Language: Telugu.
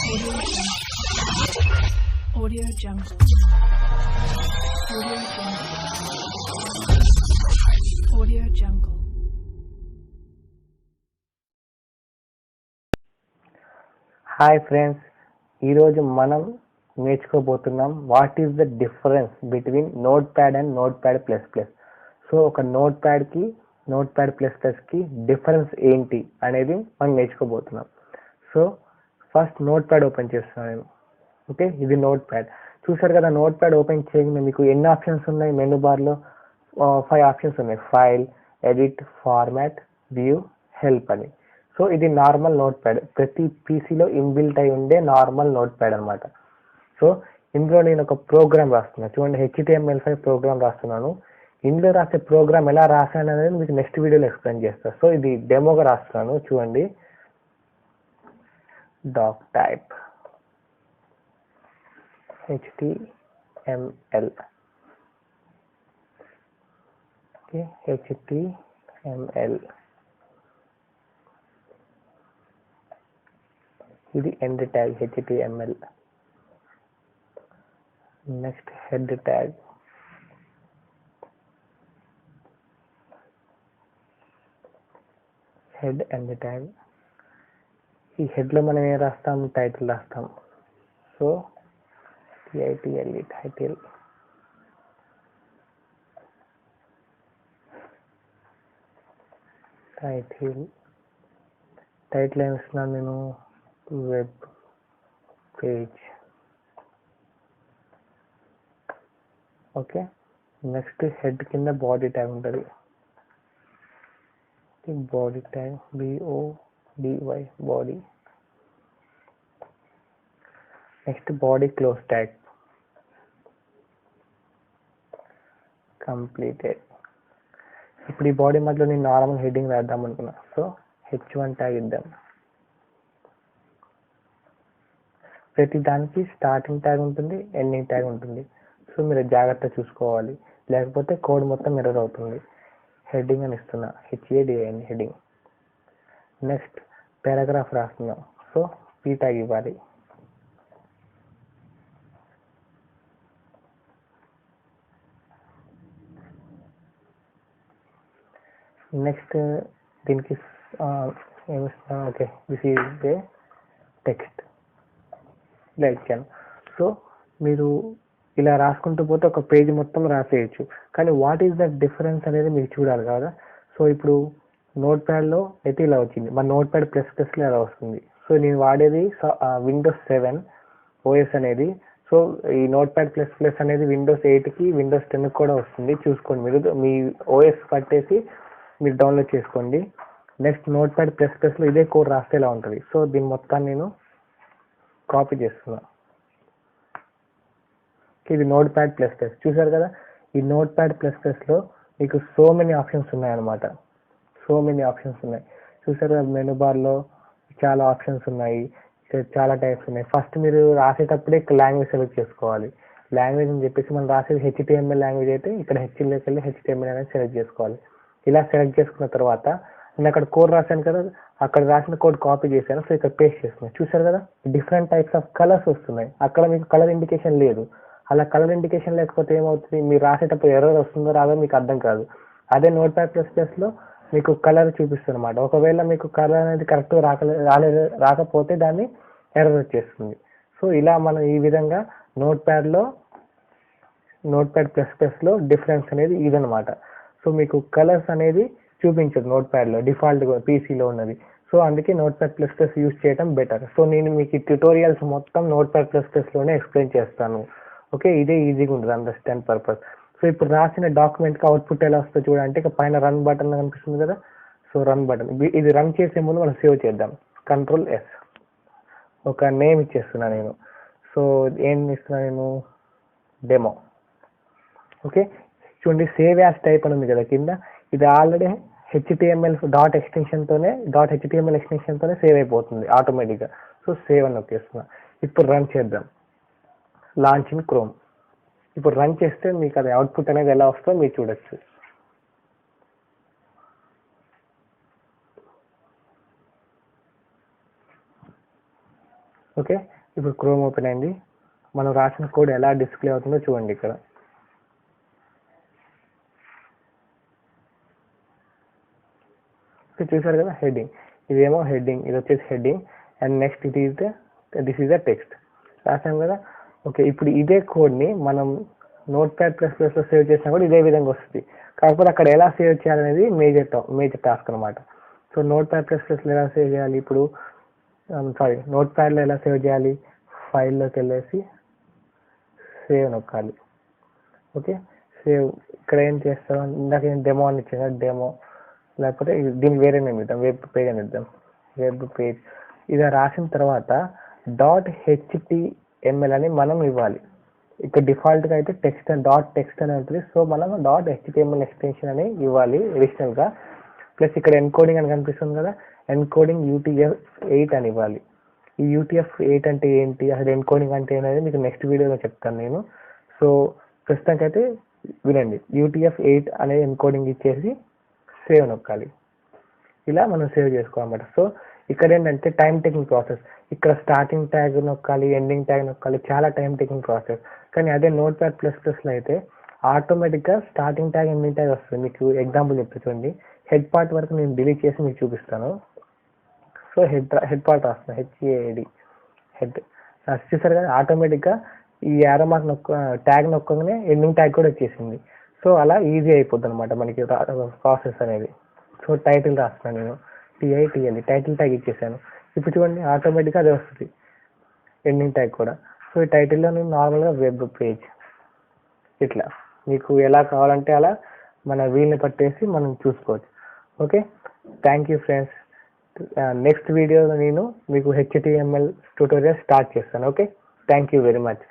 Audio Jungle. Audio Jungle. Audio Jungle. Hi friends, ఈరోజు మనం నేర్చుకోబోతున్నాం what is the difference between note pad and note pad plus plus. So ఒక నోట్ ప్యాడ్కి నోట్ ప్యాడ్ ప్లస్ ప్లస్కి డిఫరెన్స్ ఏంటి అనేది మనం నేర్చుకోబోతున్నాం. So first note pad open చేస్తున్నాను నేను. ఓకే, ఇది నోట్ ప్యాడ్. చూసారు కదా, నోట్ ప్యాడ్ ఓపెన్ చేయగానే మీకు ఎన్ని ఆప్షన్స్ ఉన్నాయి? మెనూ బార్లో 5 ఆప్షన్స్ ఉన్నాయి: file, edit, format, view, help అని. సో ఇది నార్మల్ నోట్ ప్యాడ్, ప్రతి పీసీలో ఇన్బిల్ట్ అయి ఉండే నార్మల్ నోట్ ప్యాడ్ అనమాట. సో ఇందులో నేను ఒక ప్రోగ్రామ్ రాస్తున్నాను. చూడండి, HTML5 ప్రోగ్రామ్ రాస్తున్నాను. ఇందులో రాసే ప్రోగ్రామ్ ఎలా రాసాను అనేది మీకు నెక్స్ట్ వీడియోలో ఎక్స్ప్లెయిన్ చేస్తాను. సో ఇది డెమోగా రాస్తున్నాను. చూడండి, doctype HTML. Okay, HTML. ఇది end tag HTML. Next head tag. Head end tag. ఈ హెడ్లో మనం ఏం రాస్తాం? టైటిల్ రాస్తాం. So TITLE, title. టైటిల్ ఏమి ఇస్తున్నాను నేను? Web page. Okay, next head కింద బాడీ ట్యాగ్ ఉంటుంది. Body tag BODY, body. Next body close tag completed. ఇప్పుడు ఈ బాడీ మధ్యలో నేను నార్మల్ హెడ్డింగ్ రాద్దాం అనుకున్నా. సో H1 ట్యాగ్ ఇద్దాం. ప్రతి దానికి స్టార్టింగ్ ట్యాగ్ ఉంటుంది, ఎండింగ్ ట్యాగ్ ఉంటుంది. సో మీరు జాగ్రత్త చూసుకోవాలి, లేకపోతే కోడ్ మొత్తం ఎర్రర్ అవుతుంది. హెడ్డింగ్ అని ఇస్తున్నా, HADIN హెడ్డింగ్. నెక్స్ట్ పారాగ్రాఫ్ రాస్తున్నాం. సో P ట్యాగ్ ఇవ్వాలి. నెక్స్ట్ దీనికి ఏమిస్తున్నా? Okay, this is a text ఇలా ఇచ్చాను. సో మీరు ఇలా రాసుకుంటూ పోతే ఒక పేజ్ మొత్తం రాసేయచ్చు. కానీ వాట్ ఈస్ ద డిఫరెన్స్ అనేది మీకు చూడాలి కదా. సో ఇప్పుడు నోట్ ప్యాడ్లో అయితే ఇలా వచ్చింది, మన నోట్ ప్యాడ్ ప్లస్ ప్లస్లో ఇలా వస్తుంది. సో నేను వాడేది Windows 7 OS అనేది. సో ఈ నోట్ ప్యాడ్ ప్లస్ ప్లస్ అనేది Windows 8కి Windows 10కి కూడా వస్తుంది. చూసుకోండి, మీరు మీ OS పట్టేసి మీరు డౌన్లోడ్ చేసుకోండి. నెక్స్ట్ నోట్ ప్యాడ్ ప్లస్ ప్లస్లో ఇదే కోడ్ రాస్తే ఇలా ఉంటుంది. సో దీని మొత్తాన్ని నేను కాపీ చేస్తున్నా. ఇది నోట్ ప్యాడ్ ప్లస్ ప్లస్. చూసారు కదా, ఈ నోట్ ప్యాడ్ ప్లస్ ప్లస్లో మీకు సో మెనీ ఆప్షన్స్ ఉన్నాయన్నమాట. సో మెనీ ఆప్షన్స్ ఉన్నాయి. చూసారు కదా, మెనూ బార్లో చాలా ఆప్షన్స్ ఉన్నాయి, చాలా టైప్స్ ఉన్నాయి. ఫస్ట్ మీరు రాసేటప్పుడే లాంగ్వేజ్ సెలెక్ట్ చేసుకోవాలి. లాంగ్వేజ్ అని చెప్పేసి మనం రాసేది HTML లాంగ్వేజ్ అయితే ఇక్కడ హెచ్లోకి వెళ్ళి HTML అనేది సెలెక్ట్ చేసుకోవాలి. ఇలా సెలెక్ట్ చేసుకున్న తర్వాత నేను అక్కడ కోడ్ రాశాను కదా, అక్కడ రాసిన కోడ్ కాపీ చేశాను. సో ఇక్కడ పేస్ట్ చేస్తున్నాను. చూసారు కదా, డిఫరెంట్ టైప్స్ ఆఫ్ కలర్స్ వస్తున్నాయి. అక్కడ మీకు కలర్ ఇండికేషన్ లేదు. అలా కలర్ ఇండికేషన్ లేకపోతే ఏమవుతుంది? మీరు రాసేటప్పుడు ఎర్రర్ వస్తుందో రాదో మీకు అర్థం కాదు. అదే నోట్ ప్యాడ్ ప్లస్ ప్లస్లో మీకు కలర్ చూపిస్తుంది అనమాట. ఒకవేళ మీకు కలర్ అనేది కరెక్ట్గా రాకపోతే దాన్ని ఎర్రర్ వచ్చేస్తుంది. సో ఇలా మనం ఈ విధంగా నోట్ ప్యాడ్ ప్లస్ ప్లస్లో డిఫరెన్స్ అనేది ఇదనమాట. సో మీకు కలర్స్ అనేది చూపించదు నోట్ ప్యాడ్లో, డిఫాల్ట్గా పీసీలో ఉన్నది. సో అందుకే note pad plus plus use చేయడం బెటర్. సో నేను మీకు ట్యూటోరియల్స్ మొత్తం నోట్ ప్యాడ్ ప్లస్ ప్లస్లోనే ఎక్స్ప్లెయిన్ చేస్తాను. ఓకే, ఇదే ఈజీగా ఉంటుంది అండర్స్టాండ్ పర్పస్. సో ఇప్పుడు రాసిన డాక్యుమెంట్కి అవుట్పుట్ ఎలా వస్తుందో చూడంటే ఇక పైన రన్ బటన్ కనిపిస్తుంది కదా. సో రన్ బటన్, ఇది రన్ చేసే ముందు మనం సేవ్ చేద్దాం. Ctrl+S. ఒక నేమ్ ఇచ్చేస్తున్నా నేను. సో ఏం ఇస్తున్నా నేను? డెమో. ఓకే, చూడండి, సేవ్ యాజ్ టైప్ అని ఉంది కదా కింద. ఇది ఆల్రెడీ HTML ఎక్స్టెన్షన్తోనే సేవ్ అయిపోతుంది ఆటోమేటిక్గా. సో సేవ్ అని నొక్కేస్తున్నా. ఇప్పుడు రన్ చేద్దాం. Launch in chrome. ఇప్పుడు రన్ చేస్తే మీకు అది అవుట్పుట్ అనేది ఎలా వస్తుందో మీరు చూడొచ్చు. ఓకే, ఇప్పుడు క్రోమ్ ఓపెన్ అయింది. మనం రాసిన కోడ్ ఎలా డిస్ప్లే అవుతుందో చూడండి ఇక్కడ. చూసారు కదా హెడ్డింగ్, ఇదేమో హెడ్డింగ్, ఇది వచ్చేసి heading and next this is the text రాసాం కదా. ఓకే, ఇప్పుడు ఇదే కోడ్ని మనం Notepad++లో సేవ్ చేసినా కూడా ఇదే విధంగా వస్తుంది. కాకపోతే అక్కడ ఎలా సేవ్ చేయాలనేది మేజర్ టాస్క్ అనమాట. సో Notepad++లో ఎలా సేవ్ చేయాలి, ఇప్పుడు నోట్ప్యాడ్లో ఎలా సేవ్ చేయాలి, ఫైల్లోకి వెళ్ళేసి సేవ్ నొక్కాలి. ఓకే, సేవ్ ఇక్కడ ఏం చేస్తాం, ఇందాక ఏం డెమో అని ఇచ్చాను, డెమో లేకపోతే దీనికి వేరే నేమ్ ఇద్దాం, వెబ్ పేజ్ అని ఇద్దాం, వెబ్ పేజ్. ఇది రాసిన తర్వాత .html అని మనం ఇవ్వాలి. ఇక్కడ డిఫాల్ట్గా అయితే టెక్స్ట్ అని ఉంటుంది. సో మనం .html ఎక్స్టెన్షన్ అని ఇవ్వాలి అడిషనల్గా. ప్లస్ ఇక్కడ ఎన్కోడింగ్ అని కనిపిస్తుంది కదా, ఎన్కోడింగ్ UTF-8 అని ఇవ్వాలి. ఈ UTF-8 అంటే ఏంటి, అసలు ఎన్కోడింగ్ అంటే అనేది మీకు నెక్స్ట్ వీడియోలో చెప్తాను నేను. సో ప్రస్తుతానికైతే వినండి, UTF-8 అనే ఎన్కోడింగ్ ఇచ్చేసి సేవ్ నొక్కాలి. ఇలా మనం సేవ్ చేసుకోవాలన్నమాట. సో ఇక్కడ ఏంటంటే టైం టేకింగ్ ప్రాసెస్. ఇక్కడ స్టార్టింగ్ ట్యాగ్ నొక్కాలి, ఎండింగ్ ట్యాగ్ నొక్కాలి, చాలా టైం టేకింగ్ ప్రాసెస్. కానీ అదే Notepad++లో అయితే ఆటోమేటిక్గా స్టార్టింగ్ ట్యాగ్, ఎండింగ్ ట్యాగ్ వస్తుంది. మీకు ఎగ్జాంపుల్ చెప్తే చూడండి, హెడ్ పార్ట్ వరకు నేను డిలీట్ చేసి మీకు చూపిస్తాను. సో హెడ్ పార్ట్ రాస్తున్నాను, HEAD హెడ్. చూసారు కదా ఆటోమేటిక్గా ఈ యారో మార్క్ ట్యాగ్ నొక్కగానే ఎండింగ్ ట్యాగ్ కూడా వచ్చేసింది. సో అలా ఈజీ అయిపోద్ది అనమాట మనకి ప్రాసెస్ అనేది. సో టైటిల్ రాస్తున్నాను నేను, TITL టైటిల్ ట్యాగ్ ఇచ్చేసాను. ఇప్పుడు చూడండి ఆటోమేటిక్గా అదే వస్తుంది, ఎండింగ్ ట్యాగ్ కూడా. సో ఈ టైటిల్లో నేను నార్మల్గా వెబ్ పేజ్, ఇట్లా మీకు ఎలా కావాలంటే అలా మన వీల్ని పట్టేసి మనం చూసుకోవచ్చు. Okay, thank you friends. Next వీడియోలో నేను మీకు HTML ట్యూటోరియల్ స్టార్ట్ చేస్తాను. Okay, thank you very much.